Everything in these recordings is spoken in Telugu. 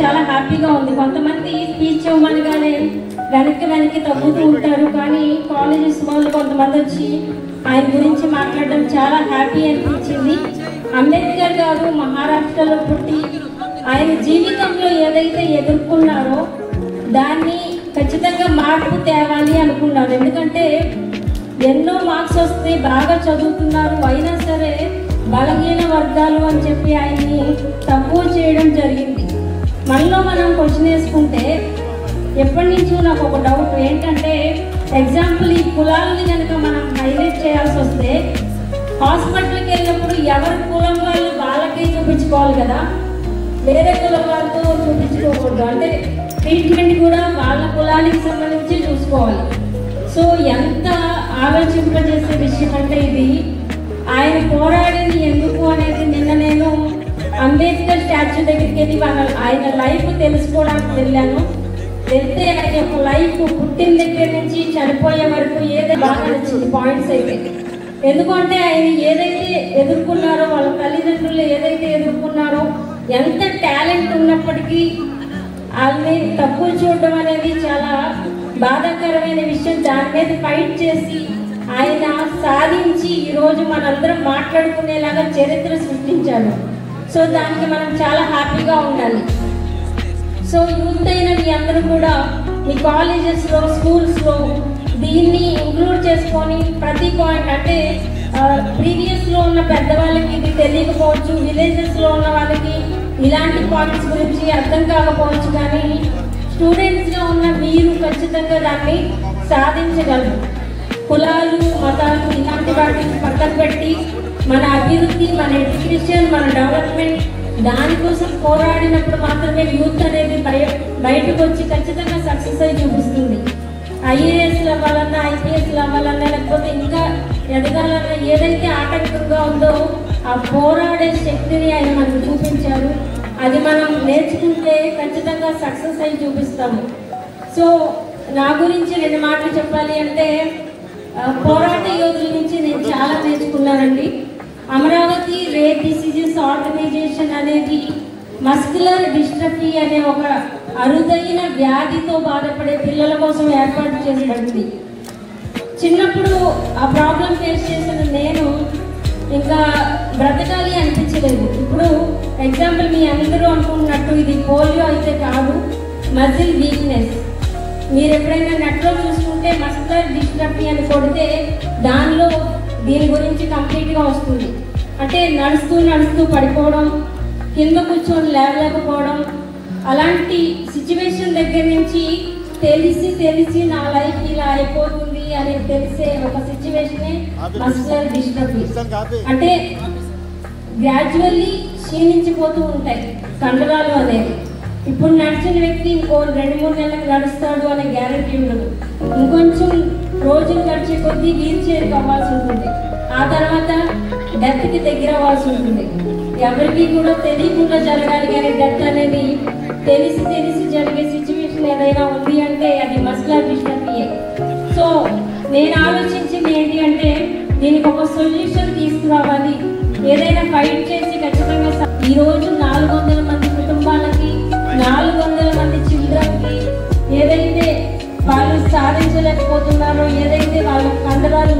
చాలా హ్యాపీగా ఉంది. కొంతమంది స్పీచ్ ఇవ్వమనగానే వెనక్కి తగ్గుతూ ఉంటారు, కానీ కాలేజెస్ వాళ్ళు కొంతమంది వచ్చి ఆయన గురించి మాట్లాడడం చాలా హ్యాపీ అనిపించింది. అంబేద్కర్ గారు మహారాష్ట్రలో పుట్టి ఆయన జీవితంలో ఏదైతే ఎదుర్కొన్నారో దాన్ని ఖచ్చితంగా మార్పు తేవాలి అనుకున్నారు. ఎందుకంటే ఎన్నో మార్క్స్ వస్తే బాగా చదువుతున్నారు, అయినా సరే బలహీన వర్గాలు అని చెప్పి ఆయన్ని తక్కువ చేయడం జరిగింది. మనలో మనం క్వశ్చన్ వేసుకుంటే ఎప్పటి నుంచో నాకు ఒక డౌట్ ఏంటంటే, ఎగ్జాంపుల్ ఈ కులాలని కనుక మనం హైలైట్ చేయాల్సి వస్తే హాస్పిటల్కి వెళ్ళినప్పుడు ఎవరి కులం వాళ్ళు వాళ్ళకే చూపించుకోవాలి కదా, వేరే కులం వాళ్ళతో చూపించుకోకూడదు. అంటే ట్రీట్మెంట్ కూడా వాళ్ళ కులానికి సంబంధించి చూసుకోవాలి. సో ఎంత ఆలోచింపజేసే విషయం అంటే ఇది. ఆయన పోరాడింది ఎందుకు అనేది నిన్న నేను అంబేద్కర్ స్టాచ్యూ దగ్గరికి వెళ్ళి ఆయన లైఫ్ తెలుసుకోవడానికి వెళ్ళాను. వెళ్తే ఆయన యొక్క లైఫ్ పుట్టిన దగ్గర నుంచి చనిపోయే వరకు ఏదైతే బాగా నచ్చింది పాయింట్స్ అయితే. ఎందుకంటే ఆయన ఏదైతే ఎదుర్కొన్నారో, వాళ్ళ తల్లిదండ్రులు ఏదైతే ఎదుర్కొన్నారో, ఎంత టాలెంట్ ఉన్నప్పటికీ వాళ్ళని తక్కువ చూడడం అనేది చాలా బాధాకరమైన విషయం. దాని మీద ఫైట్ చేసి ఆయన సాధించి ఈరోజు మనందరం మాట్లాడుకునేలాగా చరిత్ర సృష్టించారు. సో దానికి మనం చాలా హ్యాపీగా ఉండాలి. సో యూత్ అయిన మీ అందరూ కూడా మీ కాలేజెస్లో, స్కూల్స్లో దీన్ని ఇంక్లూడ్ చేసుకొని ప్రతి పాయింట్, అంటే ప్రీవియస్లో ఉన్న పెద్దవాళ్ళకి ఇది తెలియకపోవచ్చు, విలేజెస్లో ఉన్న వాళ్ళకి ఇలాంటి పాయింట్స్ గురించి అర్థం కాకపోవచ్చు, కానీ స్టూడెంట్స్గా ఉన్న మీరు ఖచ్చితంగా దాన్ని సాధించగలరు. కులాలు, మతాలు ఇలాంటి వాటిని పక్కన పెట్టి మన అభివృద్ధి, మన ఎడ్యుకేషన్, మన డెవలప్మెంట్ దానికోసం పోరాడినప్పుడు మాత్రమే యూత్ అనేది బయటకు వచ్చి ఖచ్చితంగా సక్సెస్ అయి చూపిస్తుంది. ఐఏఎస్లు అవ్వాలన్నా, ఐపీఎస్లు అవ్వాలన్నా, లేకపోతే ఇంకా ఎదగాలన్నా ఏదైతే ఆటంకంగా ఉందో ఆ పోరాడే శక్తిని ఆయన మనకు చూపించారు. అది మనం నేర్చుకుంటే ఖచ్చితంగా సక్సెస్ అయి చూపిస్తాము. సో నా గురించి 2 మాటలు చెప్పాలి అంటే, పోరాట యోధుల నుంచి నేను చాలా నేర్చుకున్నానండి. అమరావతి రేర్ డిసీజెస్ ఆర్గనైజేషన్ అనేది మస్కులర్ డిస్ట్రఫీ అనే ఒక అరుదైన వ్యాధితో బాధపడే పిల్లల కోసం ఏర్పాటు చేయబడింది. చిన్నప్పుడు ఆ ప్రాబ్లం ఫేస్ చేసిన నేను ఇంకా బ్రతకాలి అనిపించలేదు. ఇప్పుడు ఎగ్జాంపుల్ మీ అందరూ అనుకున్నట్టు ఇది పోలియో అయితే కాదు, మజిల్ వీక్నెస్. మీరు ఎప్పుడైనా నెట్లో చూసుకుంటే మస్కులర్ డిస్ట్రఫీ అని కొడితే దానిలో దీని గురించి కంప్లీట్గా వస్తుంది. అంటే నడుస్తూ పడిపోవడం, కింద కూర్చొని లేవలేకపోవడం, అలాంటి సిచ్యువేషన్ దగ్గర నుంచి తెలిసి నా లైఫ్ ఇలా అయిపోతుంది అని తెలిసే ఒక సిచ్యువేషనే మస్కులర్ డిస్ట్రఫీ. అంటే గ్రాడ్యువల్లీ క్షీణించిపోతూ ఉంటాయి కండరాలు అనేది. ఇప్పుడు నడిచిన వ్యక్తి ఇంకో 2-3 నెలలకు నడుస్తాడు అనే గ్యారంటీ ఉండదు. ఇంకొంచెం రోజులు గడిచే కొద్దీ వీల్ చైర్కి అవ్వాల్సి ఉంటుంది. ఆ తర్వాత డెత్కి దగ్గర అవ్వాల్సి ఉంటుంది. ఎవరికి కూడా తెలియకుండా జరగాలి, కానీ డెత్ అనేది తెలిసి జరిగే సిచ్యువేషన్ ఏదైనా ఉంది అంటే అది మస్కులర్ డిస్ట్రఫీయే. సో నేను ఆలోచించింది ఏంటి అంటే, దీనికి ఒక సొల్యూషన్ తీసుకురావాలి, ఏదైనా ఫైట్ చేసి ఖచ్చితంగా. ఈరోజు 400 మంది కుటుంబాలకి, 400 మంది చిల్డ్రన్కి ఏదైతే వాళ్ళు సాధించలేకపోతున్నారో, ఏదైతే వాళ్ళ కండరాలు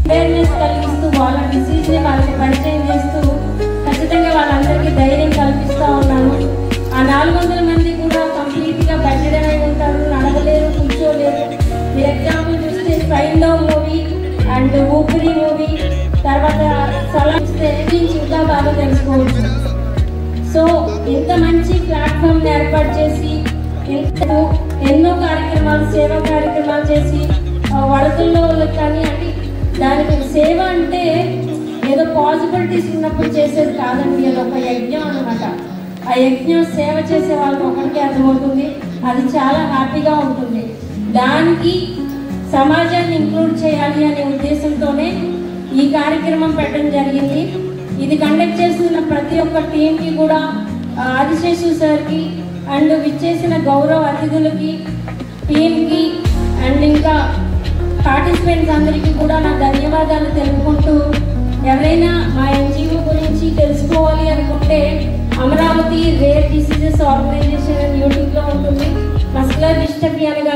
అవేర్నెస్ కలిగిస్తూ వాళ్ళ డిసీజ్ని వాళ్ళకి పరిచయం చేస్తూ ఖచ్చితంగా వాళ్ళందరికీ ధైర్యం కల్పిస్తూ ఉన్నాను. ఆ 400 మంది కూడా కంప్లీట్గా బెడ్డెడ్ అయి ఉంటారు, నడవలేరు, కూర్చోలేరు. మీరు ఎగ్జాంపుల్ చూస్తే ఫైండ్ అవుట్ మూవీ అండ్ ఊపిరి మూవీ, తర్వాత సలాం ఇస్తే ఇంకా బాగా తెలుసుకోవచ్చు. సో ఇంత మంచి ప్లాట్ఫామ్ని ఏర్పాటు చేసి ఎన్నో కార్యక్రమాలు, సేవా కార్యక్రమాలు చేసి వడతుల్లో కానీ, అంటే దానికి సేవ అంటే ఏదో పాసిబిలిటీస్ ఉన్నప్పుడు చేసేది కాదండి, అది ఒక యజ్ఞం అనమాట. ఆ యజ్ఞం సేవ చేసే వాళ్ళకి ఒకరికి అర్థమవుతుంది, అది చాలా హ్యాపీగా ఉంటుంది. దానికి సమాజాన్ని ఇంక్లూడ్ చేయాలి అనే ఉద్దేశంతోనే ఈ కార్యక్రమం పెట్టడం జరిగింది. ఇది కండక్ట్ చేస్తున్న ప్రతి ఒక్క టీంకి కూడా, ఆదిశేషు సార్కి అండ్ విచ్చేసిన గౌరవ అతిథులకి, టీంకి అండ్ ఇంకా పార్టిసిపెంట్స్ అందరికీ కూడా నా ధన్యవాదాలు తెలుపుకుంటూ, ఎవరైనా మా ఎన్జిఓ గురించి తెలుసుకోవాలి అనుకుంటే అమరావతి రేర్ డిసీజెస్ ఆర్గనైజేషన్ అని యూట్యూబ్లో ఉంటుంది. మస్కులర్ డిస్ట్రఫీ అనగా